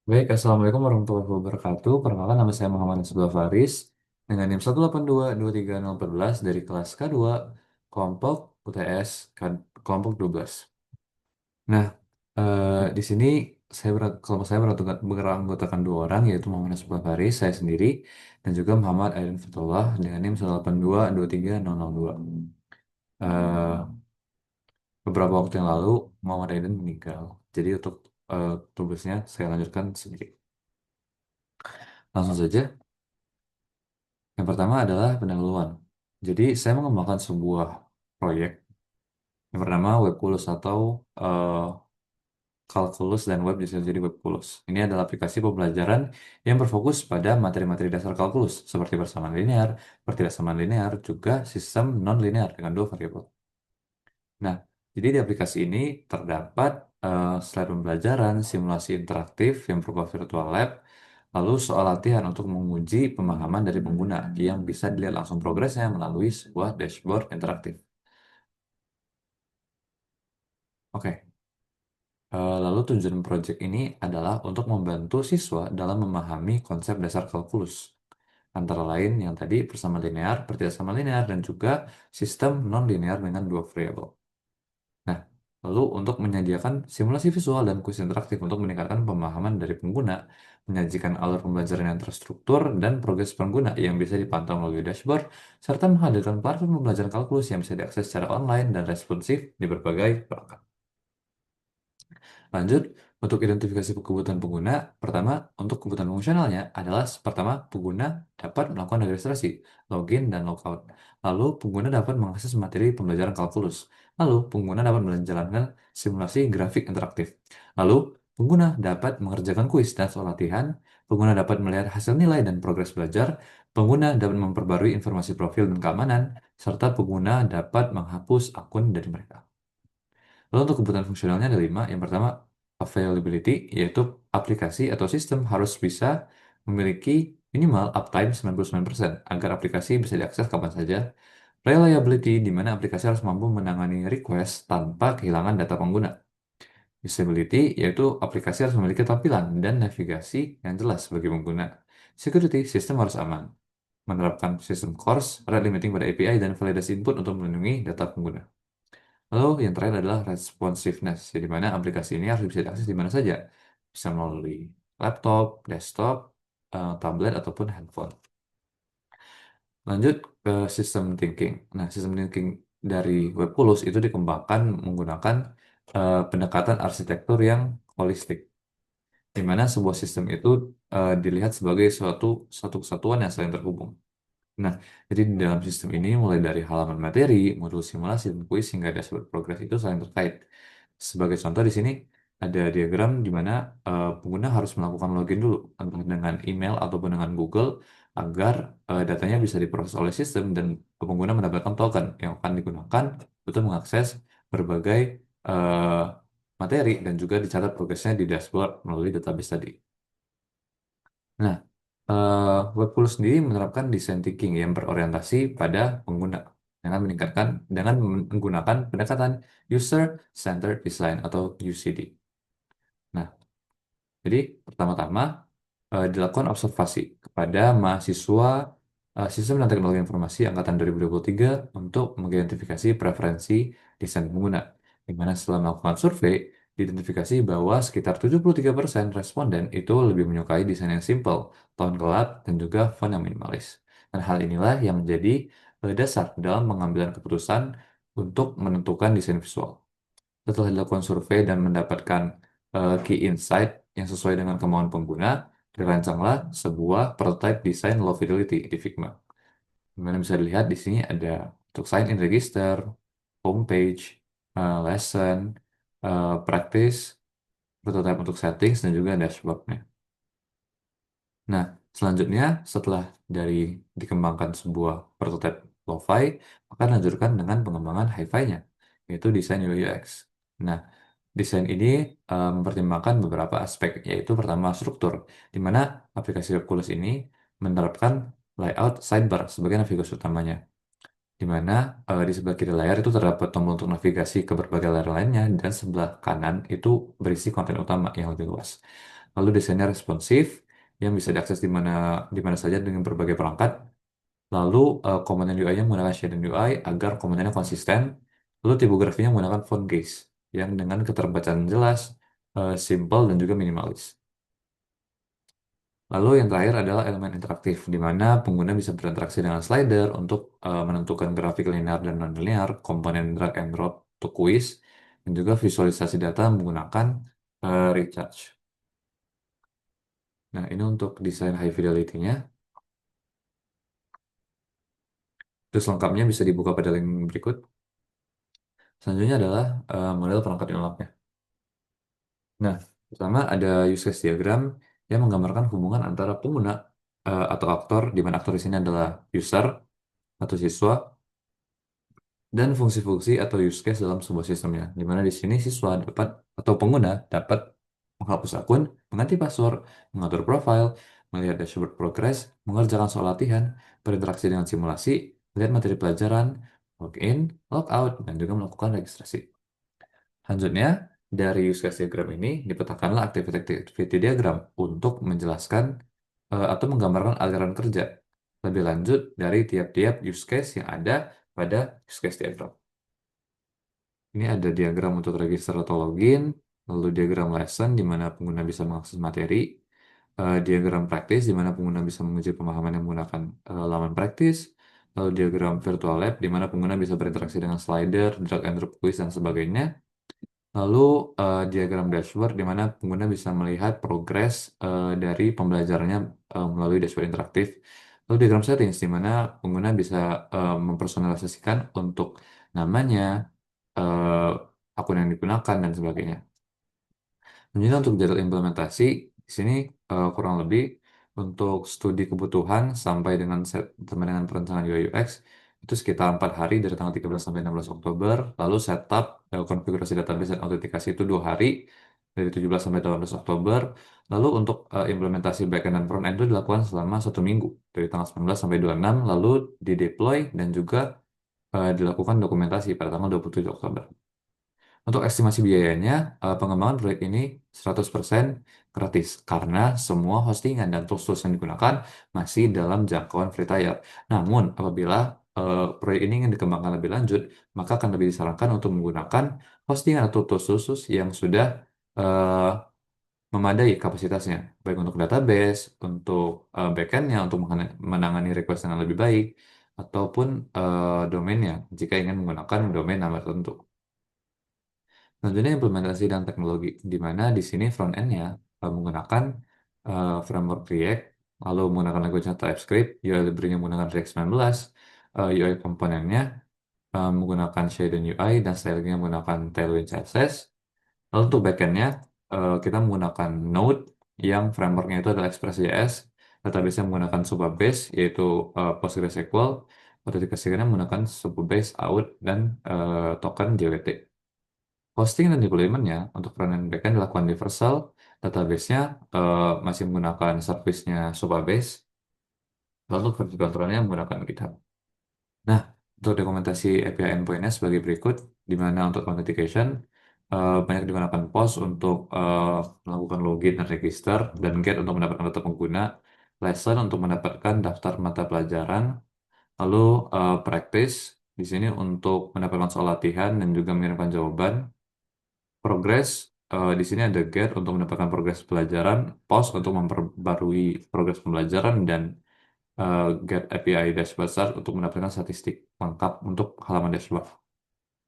Baik, Assalamualaikum warahmatullahi wabarakatuh. Perkenalkan nama saya Muhammad Nasrullah Faris dengan NIM 1822314 dari kelas K2 kelompok UTS kelompok 12. Nah, di sini kelompok saya beranggotakan dua orang yaitu Muhammad Nasrullah Faris, saya sendiri, dan juga Muhammad Aidin Fatullah dengan NIM 1822302. Eh, Beberapa waktu yang lalu Muhammad Aidin meninggal. Jadi untuk tugasnya saya lanjutkan sendiri. Langsung saja. Yang pertama adalah pendahuluan. Jadi, saya mengembangkan sebuah proyek yang bernama Webkulus atau eh, Kalkulus dan Web bisa jadi Webkulus. Ini adalah aplikasi pembelajaran yang berfokus pada materi-materi dasar kalkulus, seperti persamaan linear, pertidaksamaan linear, juga sistem non-linear dengan dua variabel. Nah, jadi di aplikasi ini terdapat slide pembelajaran, simulasi interaktif yang berupa virtual lab, lalu soal latihan untuk menguji pemahaman dari pengguna yang bisa dilihat langsung progresnya melalui sebuah dashboard interaktif. Oke, lalu tujuan proyek ini adalah untuk membantu siswa dalam memahami konsep dasar kalkulus. Antara lain yang tadi persamaan linear, pertidaksamaan linear, dan juga sistem non-linear dengan dua variabel. Nah, lalu untuk menyediakan simulasi visual dan kuis interaktif untuk meningkatkan pemahaman dari pengguna, menyajikan alur pembelajaran yang terstruktur dan progres pengguna yang bisa dipantau melalui dashboard, serta menghadirkan platform pembelajaran kalkulus yang bisa diakses secara online dan responsif di berbagai perangkat. Lanjut, untuk identifikasi kebutuhan pengguna, pertama, untuk kebutuhan fungsionalnya adalah pertama, pengguna dapat melakukan registrasi, login, dan logout. Lalu, pengguna dapat mengakses materi pembelajaran kalkulus. Lalu, pengguna dapat menjalankan simulasi grafik interaktif. Lalu, pengguna dapat mengerjakan kuis dan soal latihan. Pengguna dapat melihat hasil nilai dan progres belajar. Pengguna dapat memperbarui informasi profil dan keamanan, serta pengguna dapat menghapus akun dari mereka. Lalu untuk kebutuhan fungsionalnya ada lima. Yang pertama, availability, yaitu aplikasi atau sistem harus bisa memiliki minimal uptime 99% agar aplikasi bisa diakses kapan saja. Reliability, di mana aplikasi harus mampu menangani request tanpa kehilangan data pengguna. Usability, yaitu aplikasi harus memiliki tampilan dan navigasi yang jelas bagi pengguna. Security, sistem harus aman. Menerapkan sistem CORS, rate limiting pada API, dan validasi input untuk melindungi data pengguna. Lalu yang terakhir adalah responsiveness, di mana aplikasi ini harus bisa diakses di mana saja. Bisa melalui laptop, desktop, tablet, ataupun handphone. Lanjut ke sistem thinking. Nah, sistem thinking dari Webkulus itu dikembangkan menggunakan pendekatan arsitektur yang holistik, di mana sebuah sistem itu dilihat sebagai suatu kesatuan yang saling terhubung. Nah, jadi di dalam sistem ini mulai dari halaman materi, modul simulasi, dan kuis hingga dashboard progres itu saling terkait. Sebagai contoh di sini ada diagram di mana pengguna harus melakukan login dulu, entah dengan email ataupun dengan Google, agar datanya bisa diproses oleh sistem dan pengguna mendapatkan token yang akan digunakan untuk mengakses berbagai eh, materi dan juga dicatat progresnya di dashboard melalui database tadi. Nah, Webflow sendiri menerapkan design thinking yang berorientasi pada pengguna dengan menggunakan pendekatan User Centered Design atau UCD. Nah, jadi pertama-tama dilakukan observasi kepada mahasiswa Sistem dan Teknologi Informasi angkatan 2023 untuk mengidentifikasi preferensi desain pengguna. Di mana setelah melakukan survei, diidentifikasi bahwa sekitar 73% responden itu lebih menyukai desain yang simple, tone gelap, dan juga font yang minimalis. Dan hal inilah yang menjadi dasar dalam pengambilan keputusan untuk menentukan desain visual. Setelah dilakukan survei dan mendapatkan key insight yang sesuai dengan kemauan pengguna, dirancanglah sebuah prototype desain low fidelity di Figma. Dimana bisa dilihat di sini ada untuk sign in register, homepage, lesson, practice, prototype untuk settings, dan juga dashboardnya. Nah, selanjutnya setelah dari dikembangkan sebuah prototype lo-fi, maka lanjutkan dengan pengembangan hi-fi-nya, yaitu desain UI UX. Nah, desain ini mempertimbangkan beberapa aspek, yaitu pertama struktur, di mana aplikasi Oculus ini menerapkan layout sidebar sebagai navigasi utamanya, di mana di sebelah kiri layar itu terdapat tombol untuk navigasi ke berbagai layar lainnya, dan sebelah kanan itu berisi konten utama yang lebih luas. Lalu desainnya responsif, yang bisa diakses di mana saja dengan berbagai perangkat. Lalu komponen UI-nya menggunakan Shaded UI agar komponennya konsisten. Lalu tipografinya menggunakan font case yang dengan keterbacaan jelas, simple dan juga minimalis. Lalu yang terakhir adalah elemen interaktif, di mana pengguna bisa berinteraksi dengan slider untuk menentukan grafik linear dan non-linear, komponen drag and drop untuk quiz, dan juga visualisasi data menggunakan recharge. Nah, ini untuk desain high fidelity-nya. Terus lengkapnya bisa dibuka pada link berikut. Selanjutnya adalah model perangkat unlock-nya. Nah, pertama ada use case diagram yang menggambarkan hubungan antara pengguna atau aktor, di mana aktor di sini adalah user atau siswa, dan fungsi-fungsi atau use case dalam sebuah sistemnya. Di mana di sini siswa dapat atau pengguna dapat menghapus akun, mengganti password, mengatur profile, melihat dashboard progress, mengerjakan soal latihan, berinteraksi dengan simulasi, melihat materi pelajaran, login, logout, dan juga melakukan registrasi. Selanjutnya, dari use case diagram ini dipetakanlah activity diagram untuk menjelaskan atau menggambarkan aliran kerja lebih lanjut dari tiap-tiap use case yang ada pada use case diagram. Ini ada diagram untuk register atau login, lalu diagram lesson di mana pengguna bisa mengakses materi, diagram praktis di mana pengguna bisa menguji pemahaman yang menggunakan laman praktis, lalu diagram virtual lab di mana pengguna bisa berinteraksi dengan slider, drag and drop quiz, dan sebagainya. Lalu diagram dashboard di mana pengguna bisa melihat progres dari pembelajarannya melalui dashboard interaktif. Lalu diagram settings di mana pengguna bisa mempersonalisasikan untuk namanya, eh, akun yang digunakan dan sebagainya. Jadi untuk jadwal implementasi di sini kurang lebih untuk studi kebutuhan sampai dengan perencanaan UI UX itu sekitar 4 hari dari tanggal 13 sampai 16 Oktober. Lalu setup konfigurasi database dan autentikasi itu 2 hari dari 17 sampai 18 Oktober. Lalu untuk implementasi backend dan frontend itu dilakukan selama 1 minggu dari tanggal 19 sampai 26. Lalu di deploy dan juga dilakukan dokumentasi pada tanggal 27 Oktober. Untuk estimasi biayanya, pengembangan proyek ini 100% gratis karena semua hostingan dan tools-tools yang digunakan masih dalam jangkauan free tier. Namun, apabila proyek ini ingin dikembangkan lebih lanjut, maka akan lebih disarankan untuk menggunakan hostingan atau tools khusus yang sudah eh, memadai kapasitasnya, baik untuk database, untuk backend-nya, untuk menangani request dengan lebih baik, ataupun domainnya jika ingin menggunakan domain nama tertentu. Selanjutnya implementasi dan teknologi, di mana di sini front-end-nya menggunakan framework React, lalu menggunakan language TypeScript, UI library-nya menggunakan React 19, UI komponennya menggunakan Shaded UI, dan stylingnya menggunakan Tailwind CSS. Lalu untuk backend-nya kita menggunakan Node, yang framework-nya itu adalah Express.js, database-nya menggunakan Supabase, yaitu PostgreSQL, authentication-nya menggunakan Supabase Auth, dan token JWT. Hosting dan deployment-nya untuk front and backend dilakukan universal, database-nya masih menggunakan service-nya Supabase, lalu versi control-nya menggunakan GitHub. Nah, untuk dokumentasi API endpoint-nya sebagai berikut, di mana untuk authentication banyak digunakan POS untuk melakukan login dan register, dan GET untuk mendapatkan data pengguna, lesson untuk mendapatkan daftar mata pelajaran, lalu practice di sini untuk mendapatkan soal latihan dan juga mengirimkan jawaban. Progress, di sini ada get untuk mendapatkan progres pelajaran, pause untuk memperbarui progres pembelajaran, dan get API dashboard start untuk mendapatkan statistik lengkap untuk halaman dashboard.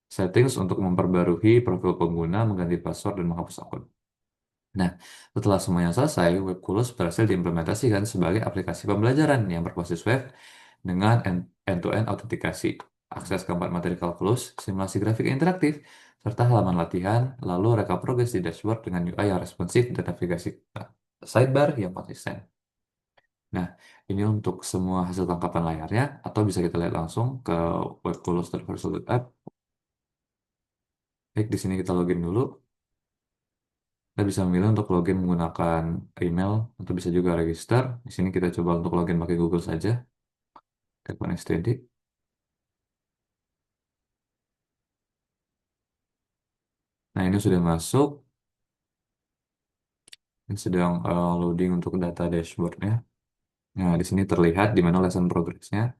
Settings untuk memperbarui profil pengguna, mengganti password, dan menghapus akun. Nah, setelah semuanya selesai, WebKulus berhasil diimplementasikan sebagai aplikasi pembelajaran yang berbasis web dengan end-to-end autentikasi, akses ke 4 materi kalkulus, simulasi grafik interaktif, serta halaman latihan, lalu reka progres di dashboard dengan UI yang responsif dan navigasi sidebar yang konsisten. Nah, ini untuk semua hasil tangkapan layarnya, atau bisa kita lihat langsung ke webkulus.verso.app. Baik, di sini kita login dulu. Kita bisa memilih untuk login menggunakan email atau bisa juga register. Di sini kita coba untuk login pakai Google saja. Telepon STD. Nah, ini sudah masuk. Ini sedang loading untuk data dashboardnya. Nah, di sini terlihat di mana lesson progress-nya.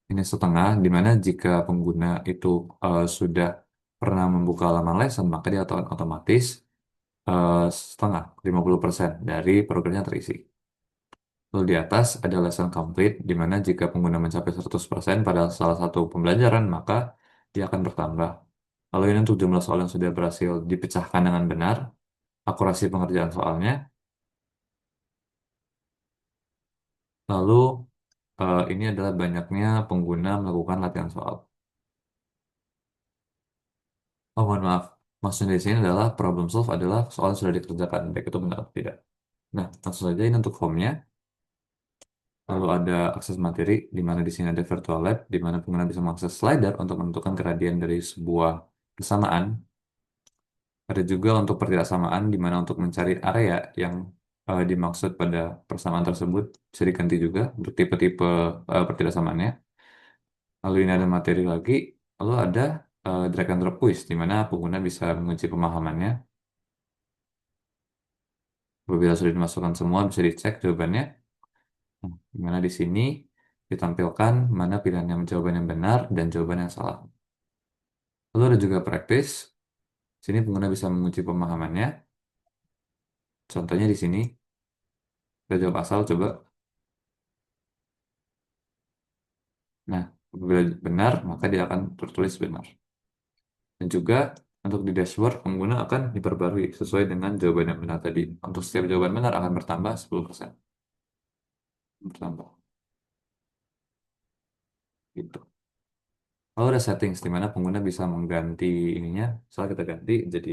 Ini setengah, di mana jika pengguna itu sudah pernah membuka laman lesson, maka dia otomatis setengah, 50% dari programnya terisi. Lalu di atas ada lesson complete, di mana jika pengguna mencapai 100% pada salah satu pembelajaran, maka dia akan bertambah. Lalu ini untuk jumlah soal yang sudah berhasil dipecahkan dengan benar, akurasi pengerjaan soalnya, lalu ini adalah banyaknya pengguna melakukan latihan soal. Oh, mohon maaf. Maksudnya di sini adalah problem solve adalah soal yang sudah dikerjakan, baik itu benar atau tidak. Nah, langsung saja ini untuk formnya. Lalu ada akses materi, di mana di sini ada virtual lab, di mana pengguna bisa mengakses slider untuk menentukan gradien dari sebuah persamaan. Ada juga untuk pertidaksamaan, di mana untuk mencari area yang dimaksud pada persamaan tersebut bisa diganti juga untuk tipe-tipe pertidaksamaannya. Lalu ini ada materi lagi, lalu ada drag and drop quiz, di mana pengguna bisa menguji pemahamannya. Apabila sudah dimasukkan semua, bisa dicek jawabannya. Nah, di mana di sini ditampilkan mana pilihan yang jawaban yang benar dan jawaban yang salah. Lalu ada juga practice. Sini pengguna bisa menguji pemahamannya. Contohnya di sini, kita jawab asal coba. Nah, apabila benar, maka dia akan tertulis benar. Dan juga untuk di dashboard, pengguna akan diperbarui sesuai dengan jawaban yang benar tadi. Untuk setiap jawaban benar akan bertambah 10%. Bertambah. Gitu. Lalu ada settings di mana pengguna bisa mengganti ininya. Misalnya kita ganti jadi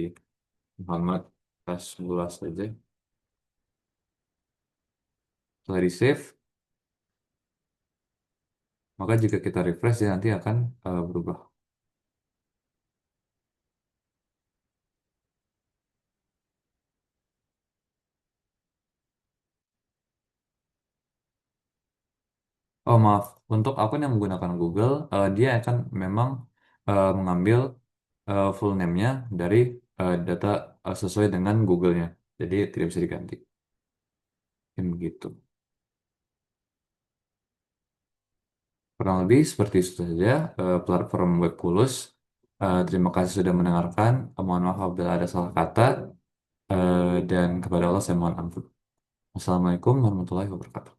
Muhammad Rasulullah saja. Setelah di save, maka jika kita refresh dia nanti akan berubah. Oh maaf, untuk akun yang menggunakan Google, dia akan memang mengambil full name-nya dari data sesuai dengan Google-nya. Jadi tidak bisa diganti. Yang begitu. Kurang lebih seperti itu saja platform Webkulus. Terima kasih sudah mendengarkan. Mohon maaf apabila ada salah kata. Dan kepada Allah saya mohon ampun. Wassalamualaikum warahmatullahi wabarakatuh.